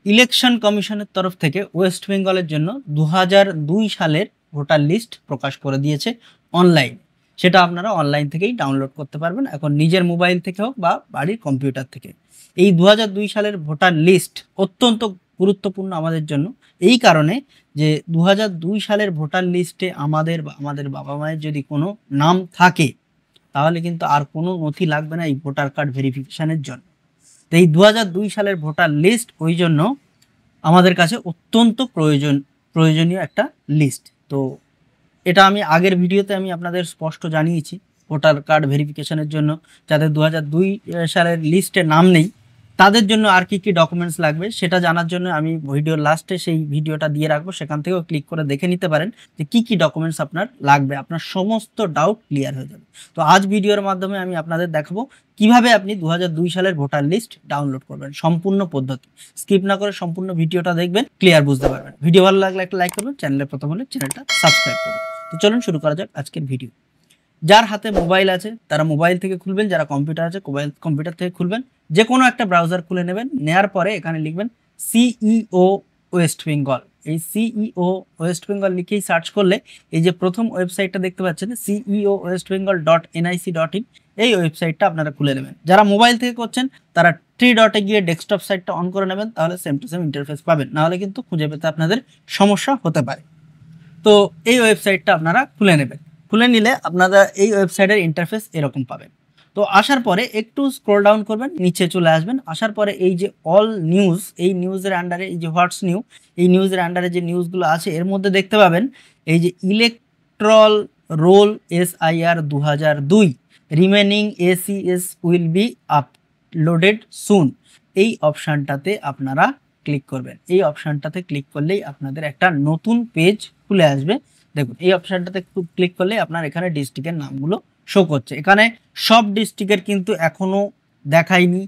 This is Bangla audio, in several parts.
ইলেকশন কমিশনের তরফ থেকে ওয়েস্ট বেঙ্গলের জন্য 2002 সালের ভোটার লিস্ট প্রকাশ করে দিয়েছে অনলাইন। সেটা আপনারা অনলাইন থেকেই ডাউনলোড করতে পারবেন, এখন নিজের মোবাইল থেকে হোক বা বাড়ির কম্পিউটার থেকে। এই 2002 সালের ভোটার লিস্ট অত্যন্ত গুরুত্বপূর্ণ আমাদের জন্য, এই কারণে যে 2002 সালের ভোটার লিস্টে আমাদের বাবা মায়ের যদি কোনো নাম থাকে তাহলে কিন্তু আর কোনো নথি লাগবে না এই ভোটার কার্ড ভেরিফিকেশনের জন্য। তো এই 2002 সালের ভোটার লিস্ট ওই জন্য আমাদের কাছে অত্যন্ত প্রয়োজনীয় একটা লিস্ট। তো এটা আমি আগের ভিডিওতে আমি আপনাদের স্পষ্ট জানিয়েছি, ভোটার কার্ড ভেরিফিকেশনের জন্য যাদের 2002 সালের লিস্টে নাম নেই তাদের জন্য আর কি ডকুমেন্টস লাগবে সেটা জানার জন্য আমি ভিডিওর লাস্টে সেই ভিডিওটা দিয়ে রাখবো, সেখান থেকেও ক্লিক করে দেখে নিতে পারেন যে কি ডকুমেন্টস আপনার লাগবে, আপনার সমস্ত ডাউট ক্লিয়ার হয়ে যাবে। তো আজ ভিডিওর মাধ্যমে আমি আপনাদের দেখাবো কিভাবে আপনি 2002 সালের ভোটার লিস্ট ডাউনলোড করবেন, সম্পূর্ণ পদ্ধতি। স্কিপ না করে সম্পূর্ণ ভিডিওটা দেখবেন, ক্লিয়ার বুঝতে পারবেন। ভিডিও ভালো লাগলে একটা লাইক করবেন, চ্যানেলে প্রথম হলে চ্যানেলটা সাবস্ক্রাইব করবেন। তো চলুন শুরু করা যাক আজকের ভিডিও। যার হাতে মোবাইল আছে তারা মোবাইল থেকে খুলবেন, যারা কম্পিউটার আছে কম্পিউটার থেকে খুলবেন, যে কোনো একটা ব্রাউজার খুলে নেবেন। নেওয়ার পরে এখানে লিখবেন সিইও ওয়েস্ট বেঙ্গল। এই সিইও ওয়েস্ট বেঙ্গল লিখেই সার্চ করলে এই যে প্রথম ওয়েবসাইটটা দেখতে পাচ্ছেন CEO-westbengal.nic.in, এই ওয়েবসাইটটা আপনারা খুলে নেবেন। যারা মোবাইল থেকে করছেন তারা 3 ডটে গিয়ে ডেস্কটপ সাইটটা অন করে নেবেন, তাহলে সেম টু সেম ইন্টারফেস পাবেন, নাহলে কিন্তু খুঁজে পেতে আপনাদের সমস্যা হতে পারে। তো এই ওয়েবসাইটটা আপনারা খুলে নেবেন, খুলে নিলে আপনারা এই ওয়েবসাইটের ইন্টারফেস এরকম পাবেন। তো আসার পরে একটু স্ক্রল ডাউন করবেন, নিচে চলে আসবেন। আসার পরে এই যে অল নিউজ, এই নিউজের আন্ডারে এই যে হোয়াটস নিউ, এই নিউজের আন্ডারে যে নিউজগুলো আছে এর মধ্যে দেখতে পাবেন এই যে electoral roll SIR 2002 remaining ACS will be uploaded soon, এই অপশানটাতে আপনারা ক্লিক করবেন। এই অপশানটাতে ক্লিক করলেই আপনাদের একটা নতুন পেজ খুলে আসবে। দেখুন এই অপশানটাতে ক্লিক করলে আপনার এখানে ডিস্ট্রিক্টের নামগুলো শো করছে। এখানে সব ডিস্ট্রিক্টের কিন্তু এখনো দেখায়নি,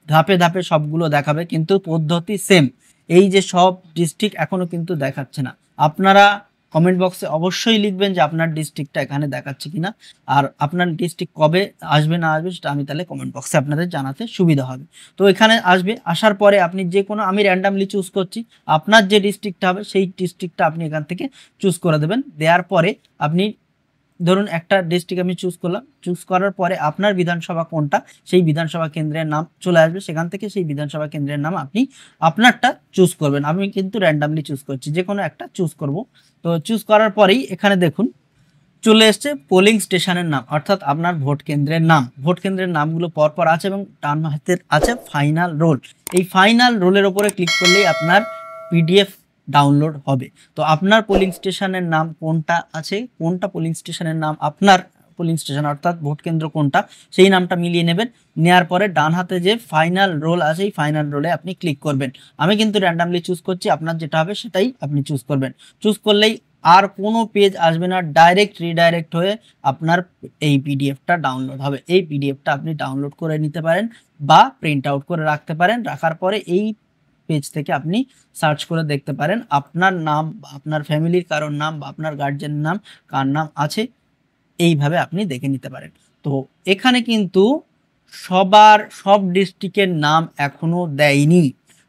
ধাপে ধাপে সবগুলো দেখাবে, কিন্তু পদ্ধতি সেম। এই যে সব ডিস্ট্রিক্ট এখনো কিন্তু দেখাচ্ছে না। আপনারা কমেন্ট বক্সে অবশ্যই লিখবেন যে আপনার ডিস্ট্রিক্টটা এখানে দেখাচ্ছে কিনা, আর আপনার ডিস্ট্রিক্ট কবে আসবে না আসবে সেটা আমি তাহলে কমেন্ট বক্সে আপনাদের জানাতে সুবিধা হবে। তো এখানে আসবে, আসার পরে আপনি যে কোনো, আমি র্যান্ডামলি চুজ করছি, আপনার যে ডিস্ট্রিক্টটা হবে সেই ডিস্ট্রিক্টটা আপনি এখান থেকে চুজ করে দেবেন। দেওয়ার পরে আপনি ধরুন একটা ডিস্ট্রিক্ট আমি চুজ করলাম, চুজ করার পরে আপনার বিধানসভা কোনটা সেই বিধানসভা কেন্দ্রের নাম চলে আসবে, সেখান থেকে সেই বিধানসভা কেন্দ্রের নাম আপনি আপনারটা চুজ করবেন। আমি কিন্তু র্যান্ডামলি চুজ করছি, যে কোনো একটা চুজ করব। তো চুজ করার পরেই এখানে দেখুন চলে এসছে পোলিং স্টেশনের নাম, অর্থাৎ আপনার ভোট কেন্দ্রের নাম। ভোট কেন্দ্রের নামগুলো পরপর আছে এবং ডান হাতের আছে ফাইনাল রোল। এই ফাইনাল রোলের ওপরে ক্লিক করলেই আপনার PDF ডাউনলোড হবে। তো আপনার পোলিং স্টেশনের নাম কোনটা আছে, কোনটা পোলিং স্টেশনের নাম আপনার পোলিং স্টেশন অর্থাৎ ভোট কেন্দ্র কোনটা, সেই নামটা মিলিয়ে নেবেন। নেওয়ার পরে ডান হাতে যে ফাইনাল রোল আছে এই ফাইনাল রোলে আপনি ক্লিক করবেন। আমি কিন্তু র্যান্ডামলি চুজ করছি, আপনার যেটা হবে সেটাই আপনি চুজ করবেন। চুজ করলেই আর কোনো পেজ আসবে না, ডাইরেক্ট রিডাইরেক্ট হয়ে আপনার এই PDFটা ডাউনলোড হবে। এই PDFটা আপনি ডাউনলোড করে নিতে পারেন বা প্রিন্ট আউট করে রাখতে পারেন। রাখার পরে এই পেজ থেকে আপনি সার্চ করে দেখতে পারেন আপনার নাম বা আপনার ফ্যামিলির কারোর নাম বা আপনার গার্জেনের নাম কার নাম আছে, এইভাবে আপনি দেখে নিতে পারেন। তো এখানে কিন্তু সব ডিস্ট্রিক্টের নাম এখনো দেয়নি,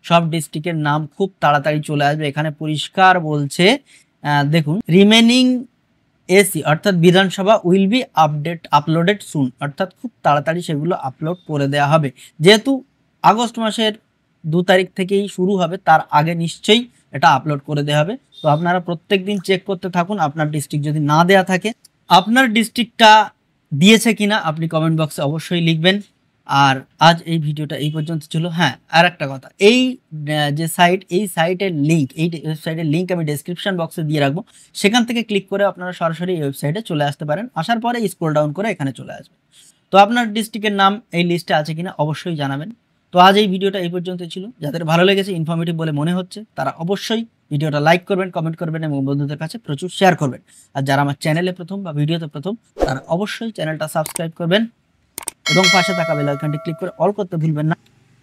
সব ডিস্ট্রিক্টের নাম খুব তাড়াতাড়ি চলে আসবে। এখানে পরিষ্কার বলছে দেখুন রিমেনিং AC অর্থাৎ বিধানসভা উইল বি আপলোডেড সুন, অর্থাৎ খুব তাড়াতাড়ি সেগুলো আপলোড করে দেওয়া হবে। যেহেতু আগস্ট মাসের 2 তারিখ থেকেই শুরু হবে, তার আগে নিশ্চয়ই এটা আপলোড করে দেওয়া হবে। তো আপনারা প্রত্যেক দিন চেক করতে থাকুন, আপনার ডিস্ট্রিক্ট যদি না দেয়া থাকে, আপনার ডিস্ট্রিক্টটা দিয়েছে কিনা আপনি কমেন্ট বক্সে অবশ্যই লিখবেন। আর আজ এই ভিডিওটা এই পর্যন্ত ছিল। হ্যাঁ, আর একটা কথা, এই যে সাইট, এই সাইটের লিঙ্ক, এই ওয়েবসাইটের লিঙ্ক আমি ডেসক্রিপশন বক্সে দিয়ে রাখবো, সেখান থেকে ক্লিক করে আপনারা সরাসরি এই ওয়েবসাইটে চলে আসতে পারেন। আসার পরে স্ক্রল ডাউন করে এখানে চলে আসবে। তো আপনার ডিস্ট্রিক্টের নাম এই লিস্টে আছে কিনা অবশ্যই জানাবেন। তো আজ এই ভিডিওটা এই পর্যন্ত ছিল। যাদের ভালো লেগেছে, ইনফরমেটিভ বলে মনে হচ্ছে, তারা অবশ্যই ভিডিওটা লাইক করবেন, কমেন্ট করবেন এবং বন্ধুদের কাছে প্রচুর শেয়ার করবেন। আর যারা আমার চ্যানেলে প্রথম বা ভিডিওতে প্রথম, তারা অবশ্যই চ্যানেলটা সাবস্ক্রাইব করবেন এবং পাশে থাকা বেল আইকনটি ক্লিক করে অল করতে ভুলবেন না,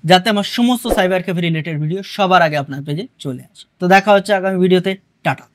যাতে আমার সমস্ত সাইবার ক্যাফে রিলেটেড ভিডিও সবার আগে আপনার পেজে চলে আসে। তো দেখা হচ্ছে আগামী ভিডিওতে। টাটা।